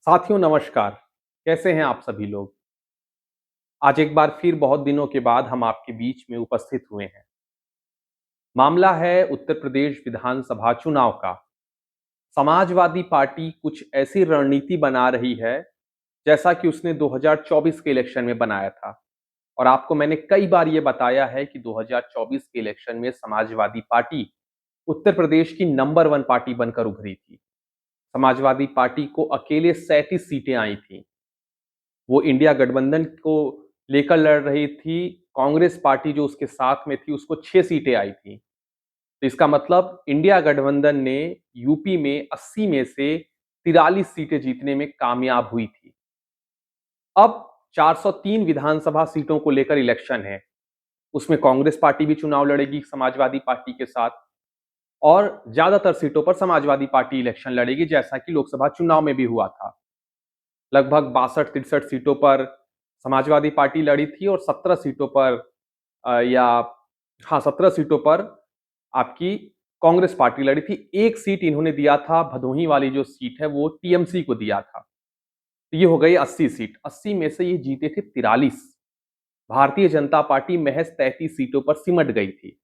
साथियों नमस्कार। कैसे हैं आप सभी लोग? आज एक बार फिर बहुत दिनों के बाद हम आपके बीच में उपस्थित हुए हैं। मामला है उत्तर प्रदेश विधानसभा चुनाव का। समाजवादी पार्टी कुछ ऐसी रणनीति बना रही है, जैसा कि उसने 2024 के इलेक्शन में बनाया था। और आपको मैंने कई बार ये बताया है कि 2024 के इलेक्शन में समाजवादी पार्टी उत्तर प्रदेश की नंबर 1 पार्टी बनकर उभरी थी। समाजवादी पार्टी को अकेले 37 सीटें आई थीं। वो इंडिया गठबंधन को लेकर लड़ रही थी। कांग्रेस पार्टी जो उसके साथ में थी उसको 6 सीटें आई थी। तो इसका मतलब इंडिया गठबंधन ने यूपी में 80 में से 43 सीटें जीतने में कामयाब हुई थी। अब 403 विधानसभा सीटों को लेकर इलेक्शन है। उसमें कांग्रेस पार्टी भी चुनाव लड़ेगी समाजवादी पार्टी के साथ और ज्यादातर सीटों पर समाजवादी पार्टी इलेक्शन लड़ेगी, जैसा कि लोकसभा चुनाव में भी हुआ था। लगभग 62-63 सीटों पर समाजवादी पार्टी लड़ी थी और 17 सीटों पर या हाँ 17 सीटों पर आपकी कांग्रेस पार्टी लड़ी थी। एक सीट इन्होंने दिया था, भदोही वाली जो सीट है वो टीएमसी को दिया था। तो ये हो गई 80 सीट। 80 में से ये जीते थे 43। भारतीय जनता पार्टी महज 33 सीटों पर सिमट गई थी।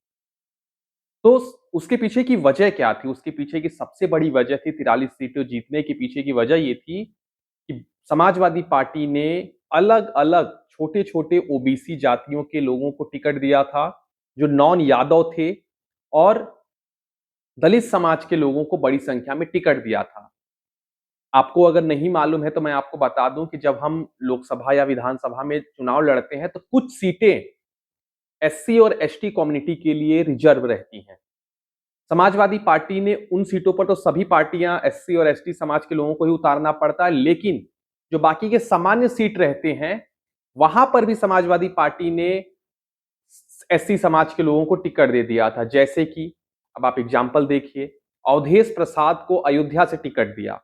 तो उसके पीछे की वजह क्या थी? उसके पीछे की सबसे बड़ी वजह थी 43 सीटें जीतने के पीछे की वजह ये थी कि समाजवादी पार्टी ने अलग-अलग छोटे-छोटे ओबीसी जातियों के लोगों को टिकट दिया था, जो नॉन यादव थे और दलित समाज के लोगों को बड़ी संख्या में टिकट दिया था। आपको अगर नहीं मालूम है तो मैं आपको बता दूं कि जब हम लोकसभा या विधानसभा में चुनाव लड़ते हैं तो कुछ सीटें एससी और एसटी कम्युनिटी के लिए रिजर्व रहती हैं। समाजवादी पार्टी ने उन सीटों पर तो सभी पार्टियां एससी और एसटी समाज के लोगों को ही उतारना पड़ता है, लेकिन जो बाकी के सामान्य सीट रहते हैं वहां पर भी समाजवादी पार्टी ने एससी समाज के लोगों को टिकट दे दिया था। जैसे कि अब आप एग्जाम्पल देखिए, अवधेश प्रसाद को अयोध्या से टिकट दिया।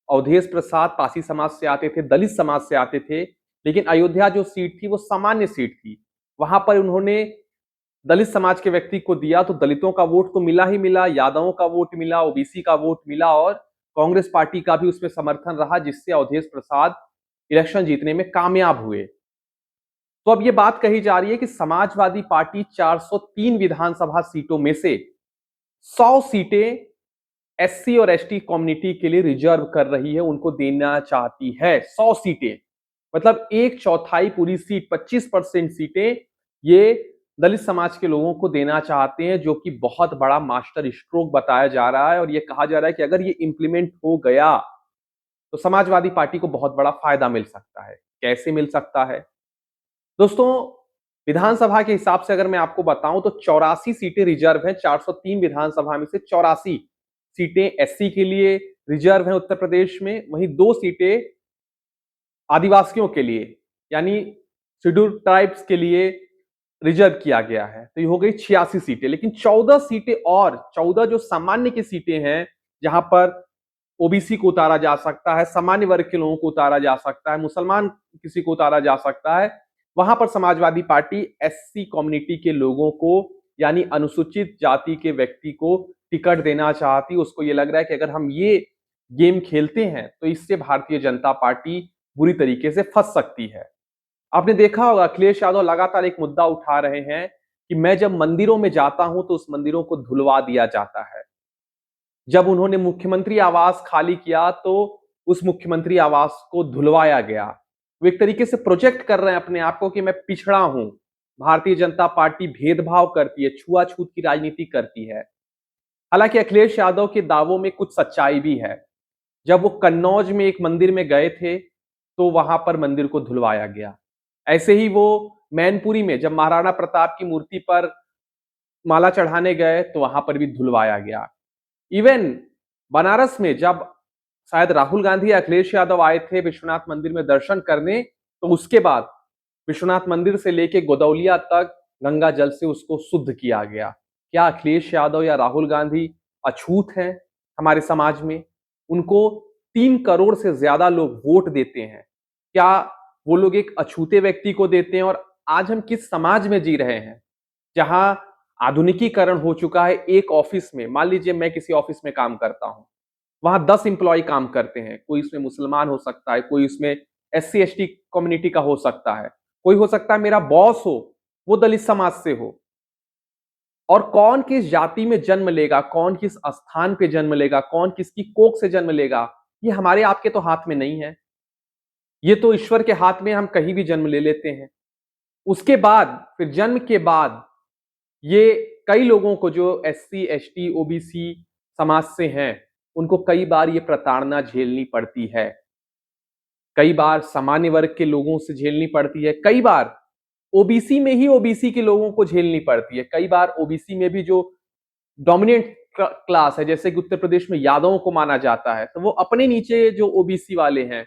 अवधेश प्रसाद पासी समाज से आते थे, दलित समाज से आते थे, लेकिन अयोध्या जो सीट थी वो सामान्य सीट थी। वहां पर उन्होंने दलित समाज के व्यक्ति को दिया तो दलितों का वोट तो मिला ही मिला, यादवों का वोट मिला, ओबीसी का वोट मिला और कांग्रेस पार्टी का भी उसमें समर्थन रहा, जिससे अवधेश प्रसाद इलेक्शन जीतने में कामयाब हुए। तो अब ये बात कही जा रही है कि समाजवादी पार्टी 403 विधानसभा सीटों में से 100 सीटें एससी और एसटी कम्युनिटी के लिए रिजर्व कर रही है, उनको देना चाहती है। 100 सीटें मतलब एक चौथाई पूरी सीट, 25% सीटें ये दलित समाज के लोगों को देना चाहते हैं, जो कि बहुत बड़ा मास्टर स्ट्रोक बताया जा रहा है। और ये कहा जा रहा है कि अगर ये इंप्लीमेंट हो गया तो समाजवादी पार्टी को बहुत बड़ा फायदा मिल सकता है। कैसे मिल सकता है दोस्तों? विधानसभा के हिसाब से अगर मैं आपको बताऊं तो 84 सीटें रिजर्व हैं। 403 विधानसभा में से 84 सीटें एससी के लिए रिजर्व हैं उत्तर प्रदेश में, वहीं 2 सीटें आदिवासियों के लिए यानी शेड्यूल ट्राइब्स के लिए रिजर्व किया गया है। तो ये हो गई 86 सीटें, लेकिन 14 सीटें और 14 जो सामान्य की सीटें हैं, जहां पर ओबीसी को उतारा जा सकता है, सामान्य वर्ग के लोगों को उतारा जा सकता है, मुसलमान किसी को उतारा जा सकता है, वहां पर समाजवादी पार्टी एससी कम्युनिटी के लोगों को यानी अनुसूचित जाति के व्यक्ति को टिकट देना चाहती है। उसको ये लग रहा है कि अगर हम ये गेम खेलते हैं तो इससे भारतीय जनता पार्टी बुरी तरीके से फंस सकती है। आपने देखा होगा अखिलेश यादव लगातार एक मुद्दा उठा रहे हैं कि मैं जब मंदिरों में जाता हूं तो उस मंदिरों को धुलवा दिया जाता है। जब उन्होंने मुख्यमंत्री आवास खाली किया तो उस मुख्यमंत्री आवास को धुलवाया गया। वो एक तरीके से प्रोजेक्ट कर रहे हैं अपने आप को कि मैं पिछड़ा हूं, भारतीय जनता पार्टी भेदभाव करती है, छुआछूत की राजनीति करती है। हालांकि अखिलेश यादव के दावों में कुछ सच्चाई भी है। जब वो कन्नौज में एक मंदिर में गए थे तो वहां पर मंदिर को धुलवाया गया। ऐसे ही वो मैनपुरी में जब महाराणा प्रताप की मूर्ति पर माला चढ़ाने गए तो वहां पर भी धुलवाया गया। इवन बनारस में जब शायद राहुल गांधी या अखिलेश यादव आए थे विश्वनाथ मंदिर में दर्शन करने, तो उसके बाद विश्वनाथ मंदिर से लेके गोदौलिया तक गंगा जल से उसको शुद्ध किया गया। क्या अखिलेश यादव या राहुल गांधी अछूत हैं हमारे समाज में? उनको 3 करोड़ से ज्यादा लोग वोट देते हैं। क्या वो लोग एक अछूते व्यक्ति को देते हैं? और आज हम किस समाज में जी रहे हैं जहां आधुनिकीकरण हो चुका है। एक ऑफिस में मान लीजिए मैं किसी ऑफिस में काम करता हूं, वहां 10 एम्प्लॉय काम करते हैं, कोई इसमें मुसलमान हो सकता है, कोई इसमें एससी एसटी कम्युनिटी का हो सकता है, कोई हो सकता है मेरा बॉस हो, वो दलित समाज से हो। और कौन किस जाति में जन्म लेगा, कौन किस स्थान पे जन्म लेगा, कौन किसकी कोख से जन्म लेगा, ये हमारे आपके तो हाथ में नहीं है। ये तो ईश्वर के हाथ में, हम कहीं भी जन्म ले लेते हैं। उसके बाद फिर जन्म के बाद ये कई लोगों को जो एससी, एसटी, ओबीसी समाज से हैं, उनको कई बार ये प्रताड़ना झेलनी पड़ती है। कई बार सामान्य वर्ग के लोगों से झेलनी पड़ती है, कई बार ओबीसी में ही ओबीसी के लोगों को झेलनी पड़ती है। कई बार ओबीसी में भी जो डोमिनेंट क्लास है, जैसे कि उत्तर प्रदेश में यादवों को माना जाता है, तो वो अपने नीचे जो ओबीसी वाले हैं,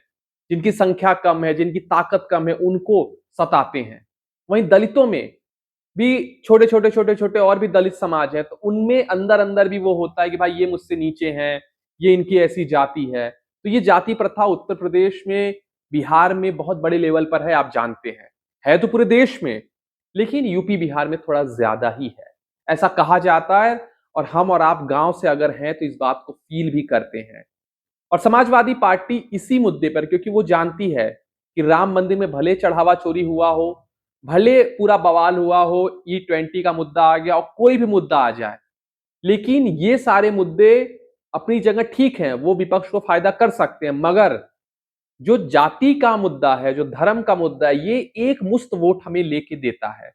जिनकी संख्या कम है, जिनकी ताकत कम है, उनको सताते हैं। वहीं दलितों में भी छोटे-छोटे और भी दलित समाज हैं, तो उनमें अंदर-अंदर भी वो होता है कि भाई ये मुझसे नीचे हैं, ये इनकी ऐसी जाति है। तो ये जाति प्रथा उत्तर प्रदेश में, बिहार में बहुत बड़े लेवल पर है, आप जानते हैं। है तो पूरे देश में, लेकिन यूपी, बिहार में थोड़ा ज़्यादा ही है। ऐसा कहा जाता है और हम और आप गाँव से अगर हैं, तो इस बात को फ़ील भी करते हैं। और समाजवादी पार्टी इसी मुद्दे पर, क्योंकि वो जानती है कि राम मंदिर में भले चढ़ावा चोरी हुआ हो, भले पूरा बवाल हुआ हो, ई-20 का मुद्दा आ गया और कोई भी मुद्दा आ जाए, लेकिन ये सारे मुद्दे अपनी जगह ठीक हैं, वो विपक्ष को फायदा कर सकते हैं, मगर जो जाति का मुद्दा है, जो धर्म का मुद्दा है, ये एक मुश्त वोट हमें लेके देता है।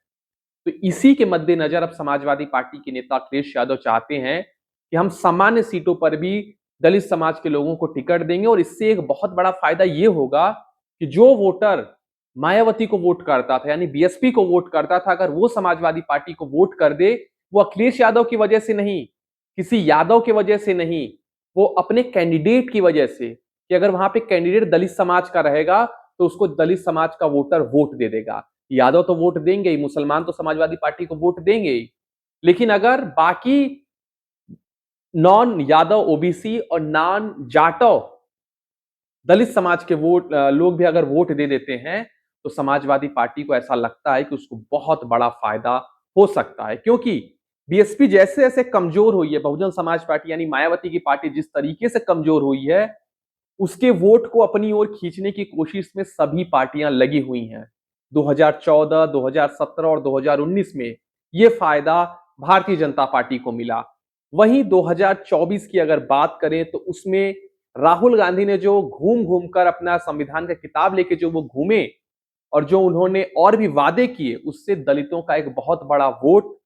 तो इसी के मद्देनजर अब समाजवादी पार्टी के नेता अखिलेश यादव चाहते हैं कि हम सामान्य सीटों पर भी दलित समाज के लोगों को टिकट देंगे और इससे एक बहुत बड़ा फायदा ये होगा कि जो वोटर मायावती को वोट करता था, यानी बीएसपी को वोट करता था, अगर वो समाजवादी पार्टी को वोट कर दे, वो अखिलेश यादव की वजह से नहीं, किसी यादव की वजह से नहीं, वो अपने कैंडिडेट की वजह से, कि अगर वहां पे कैंडिडेट दलित समाज का रहेगा तो उसको दलित समाज का वोटर वोट दे देगा। यादव तो वोट देंगे ही, मुसलमान तो समाजवादी पार्टी को वोट देंगे ही, लेकिन अगर बाकी नॉन यादव ओबीसी और नॉन जाटव दलित समाज के लोग भी अगर वोट दे देते हैं, तो समाजवादी पार्टी को ऐसा लगता है कि उसको बहुत बड़ा फायदा हो सकता है, क्योंकि बीएसपी जैसे जैसे कमजोर हुई है, बहुजन समाज पार्टी यानी मायावती की पार्टी जिस तरीके से कमजोर हुई है, उसके वोट को अपनी ओर खींचने की कोशिश में सभी पार्टियां लगी हुई हैं। 2014, 2017 और 2019 में ये फायदा भारतीय जनता पार्टी को मिला। वहीं 2024 की अगर बात करें तो उसमें राहुल गांधी ने जो घूम-घूम कर अपना संविधान का किताब लेके जो वो घूमे और जो उन्होंने और भी वादे किए, उससे दलितों का एक बहुत बड़ा वोट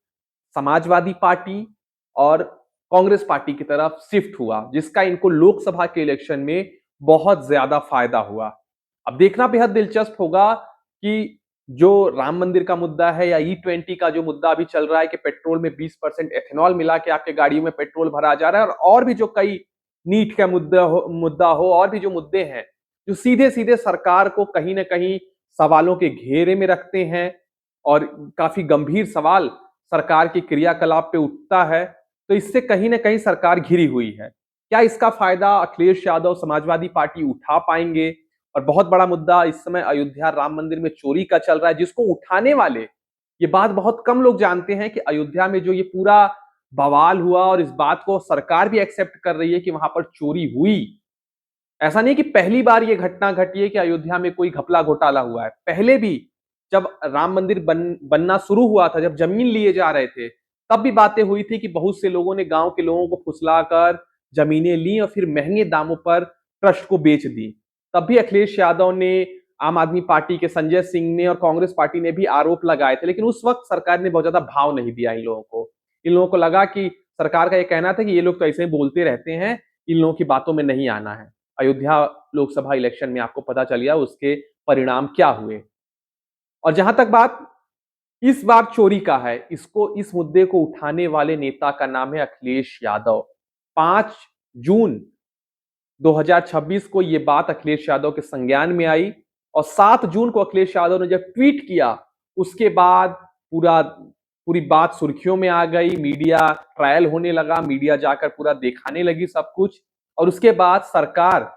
समाजवादी पार्टी और कांग्रेस पार्टी की तरफ शिफ्ट हुआ, जिसका इनको लोकसभा के इलेक्शन में बहुत ज्यादा फायदा हुआ। अब देखना बेहद दिलचस्प होगा कि जो राम मंदिर का मुद्दा है या ई-20 का जो मुद्दा अभी चल रहा है कि पेट्रोल में 20% एथेनॉल मिला के आपके गाड़ियों में पेट्रोल भरा जा रहा है, और भी जो कई नीट का मुद्दा हो और भी जो मुद्दे हैं, जो सीधे-सीधे सरकार को कहीं न कहीं सवालों के घेरे में रखते हैं और काफी गंभीर सवाल सरकार की क्रियाकलाप पे उठता है, तो इससे कहीं न कहीं सरकार घिरी हुई है। क्या इसका फायदा अखिलेश यादव समाजवादी पार्टी उठा पाएंगे? और बहुत बड़ा मुद्दा इस समय अयोध्या राम मंदिर में चोरी का चल रहा है, जिसको उठाने वाले, ये बात बहुत कम लोग जानते हैं कि अयोध्या में जो ये पूरा बवाल हुआ और इस बात को सरकार भी एक्सेप्ट कर रही है कि वहां पर चोरी हुई। ऐसा नहीं कि पहली बार ये घटना घटी है कि अयोध्या में कोई घपला घोटाला हुआ है। पहले भी जब राम मंदिर बनना शुरू हुआ था, जब जमीन लिए जा रहे थे, तब भी बातें हुई थी कि बहुत से लोगों ने गांव के लोगों को फुसलाकर जमीनें ली और फिर महंगे दामों पर ट्रस्ट को बेच दी। तब भी अखिलेश यादव ने, आम आदमी पार्टी के संजय सिंह ने और कांग्रेस पार्टी ने भी आरोप लगाए थे, लेकिन उस वक्त सरकार ने बहुत ज्यादा भाव नहीं दिया इन लोगों को। इन लोगों को लगा कि सरकार का ये कहना था कि ये लोग तो ऐसे ही बोलते रहते हैं, इन लोगों की बातों में नहीं आना है। अयोध्या लोकसभा इलेक्शन में आपको पता चल गया उसके परिणाम क्या हुए। और जहां तक बात इस बार चोरी का है, इस मुद्दे को उठाने वाले नेता का नाम है अखिलेश यादव। 5 जून 2026 को ये बात अखिलेश यादव के संज्ञान में आई और 7 जून को अखिलेश यादव ने जब ट्वीट किया, उसके बाद पूरी बात सुर्खियों में आ गई, मीडिया ट्रायल होने लगा, मीडिया जाकर पूरा दिखाने लगी सब कुछ, और उसके बाद सरकार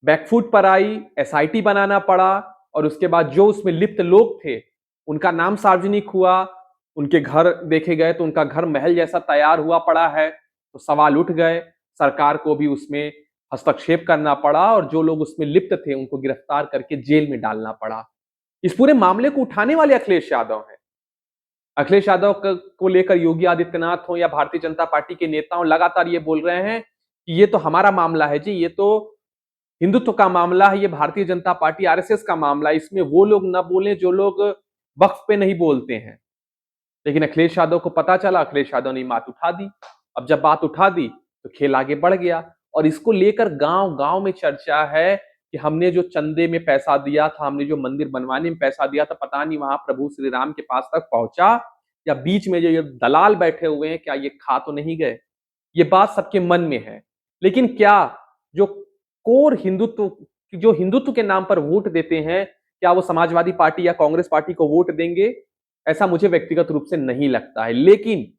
बैकफुट पर आई, एसआईटी बनाना पड़ा और उसके बाद जो उसमें लिप्त लोग थे, उनका नाम सार्वजनिक हुआ, उनके घर देखे गए तो उनका घर महल जैसा तैयार हुआ पड़ा है, तो सवाल उठ गए। सरकार को भी उसमें हस्तक्षेप करना पड़ा और जो लोग उसमें लिप्त थे उनको गिरफ्तार करके जेल में डालना पड़ा। इस पूरे मामले को उठाने वाले अखिलेश यादव हैं। अखिलेश यादव को लेकर योगी आदित्यनाथ हो या भारतीय जनता पार्टी के नेताओं लगातार ये बोल रहे हैं कि ये तो हमारा मामला है जी, ये तो हिंदुत्व का मामला है, ये भारतीय जनता पार्टी आरएसएस का मामला है, इसमें वो लोग ना बोलें जो लोग वक्फ पे नहीं बोलते हैं। लेकिन अखिलेश यादव को पता चला, अखिलेश यादव ने बात उठा दी। अब जब बात उठा दी तो खेल आगे बढ़ गया और इसको लेकर गांव-गांव में चर्चा है कि हमने जो चंदे में पैसा दिया था, हमने जो मंदिर बनवाने में पैसा दिया था, पता नहीं वहां प्रभु श्री राम के पास तक पहुंचा या बीच में जो ये दलाल बैठे हुए हैं, क्या ये खा तो नहीं गए? ये बात सबके मन में है। लेकिन क्या जो कोर हिंदुत्व जो हिंदुत्व के नाम पर वोट देते हैं, क्या वो समाजवादी पार्टी या कांग्रेस पार्टी को वोट देंगे? ऐसा मुझे व्यक्तिगत रूप से नहीं लगता है। लेकिन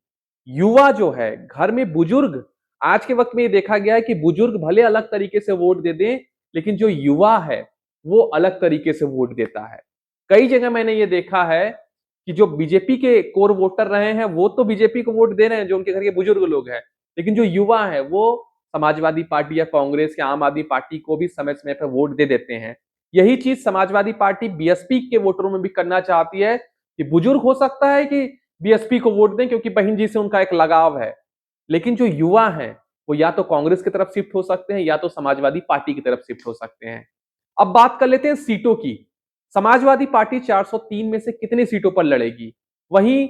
युवा जो है, घर में बुजुर्ग, आज के वक्त में ये देखा गया है कि बुजुर्ग भले अलग तरीके से वोट दे दें, लेकिन जो युवा है, वो अलग तरीके से वोट देता है। कई जगह मैंने ये देखा है कि जो बीजेपी के कोर वोटर रहे हैं, वो तो बीजेपी को वोट दे रहे हैं, जो उनके घर के बुजुर्ग लोग हैं। लेकिन जो युवा है, वो समाजवादी पार्टी या कांग्रेस या आम आदमी पार्टी को भी समय-समय पर वोट दे देते हैं। यही चीज समाजवादी पार्टी बीएसपी के वोटरों में भी करना चाहती है कि बुजुर्ग हो सकता है कि बीएसपी को वोट दें क्योंकि बहन जी से उनका एक लगाव है। लेकिन जो युवा हैं, वो या तो कांग्रेस की तरफ शिफ्ट हो सकते हैं या तो समाजवादी पार्टी की तरफ शिफ्ट हो सकते हैं। अब बात कर लेते हैं सीटों की। समाजवादी पार्टी 403 में से कितनी सीटों पर लड़ेगी? वहीं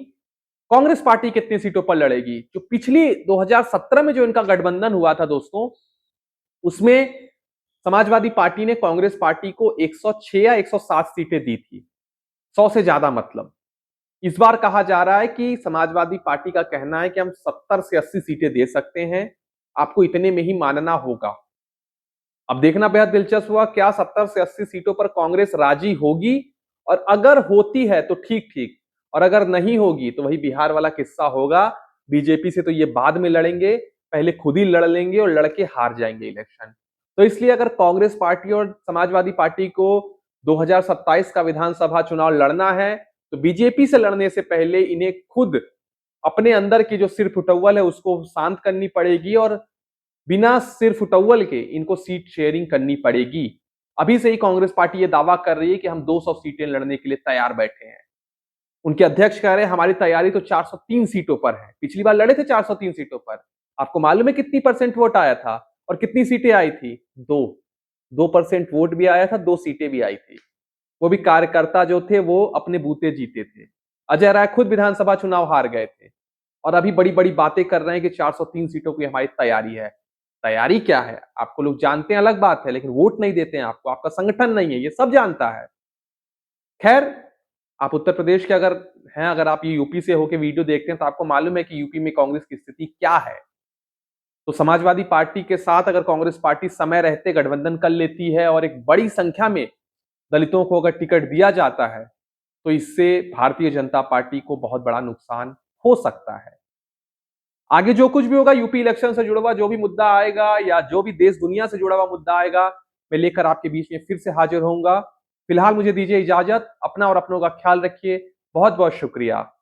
कांग्रेस पार्टी कितनी सीटों पर लड़ेगी? जो पिछली 2017 में जो इनका गठबंधन हुआ था दोस्तों, उसमें समाजवादी पार्टी ने कांग्रेस पार्टी को 106 या 107 सीटें दी थी। 100 से ज्यादा मतलब। इस बार कहा जा रहा है कि समाजवादी पार्टी का कहना है कि हम 70 से 80 सीटें दे सकते हैं, आपको इतने में ही मानना होगा। अब देखना बेहद दिलचस्प हुआ, क्या 70 से 80 सीटों पर कांग्रेस राजी होगी? और अगर होती है तो ठीक-ठीक, और अगर नहीं होगी तो वही बिहार वाला किस्सा होगा। बीजेपी से तो ये बाद में लड़ेंगे, पहले खुद ही लड़ लेंगे और लड़के हार जाएंगे इलेक्शन। तो इसलिए अगर कांग्रेस पार्टी और समाजवादी पार्टी को 2027 का विधानसभा चुनाव लड़ना है, तो बीजेपी से लड़ने से पहले इन्हें खुद अपने अंदर की जो सिर फुटौल है उसको शांत करनी पड़ेगी और बिना सिर फुटौल के इनको सीट शेयरिंग करनी पड़ेगी। अभी से ही कांग्रेस पार्टी ये दावा कर रही है कि हम 200 सीटें लड़ने के लिए तैयार बैठे हैं। उनके अध्यक्ष कह रहे हैं हमारी तैयारी तो 403 सीटों पर है। पिछली बार लड़े थे 403 सीटों पर। आपको मालूम है कितनी परसेंट वोट आया था और कितनी सीटें आई थी? 2% वोट भी आया था, 2 सीटें भी आई थी। वो भी कार्यकर्ता जो थे वो अपने बूते जीते थे। अजय राय खुद विधानसभा चुनाव हार गए थे और अभी बड़ी-बड़ी बातें कर रहे हैं कि 403 सीटों की हमारी तैयारी है। तैयारी क्या है? आपको लोग जानते हैं अलग बात है, लेकिन वोट नहीं देते हैं आपको, आपका संगठन नहीं है, ये सब जानता है। खैर, आप उत्तर प्रदेश के अगर हैं, अगर आप ये यूपी से होके वीडियो देखते हैं तो आपको मालूम है कि यूपी में कांग्रेस की स्थिति क्या है। तो समाजवादी पार्टी के साथ अगर कांग्रेस पार्टी समय रहते गठबंधन कर लेती है और एक बड़ी संख्या में दलितों को अगर टिकट दिया जाता है, तो इससे भारतीय जनता पार्टी को बहुत बड़ा नुकसान हो सकता है। आगे जो कुछ भी होगा यूपी इलेक्शन से जुड़ा हुआ जो भी मुद्दा आएगा या जो भी देश दुनिया से जुड़ा हुआ मुद्दा आएगा, मैं लेकर आपके बीच में फिर से हाजिर होऊंगा। फिलहाल मुझे दीजिए इजाजत, अपना और अपनों का ख्याल रखिए। बहुत बहुत शुक्रिया।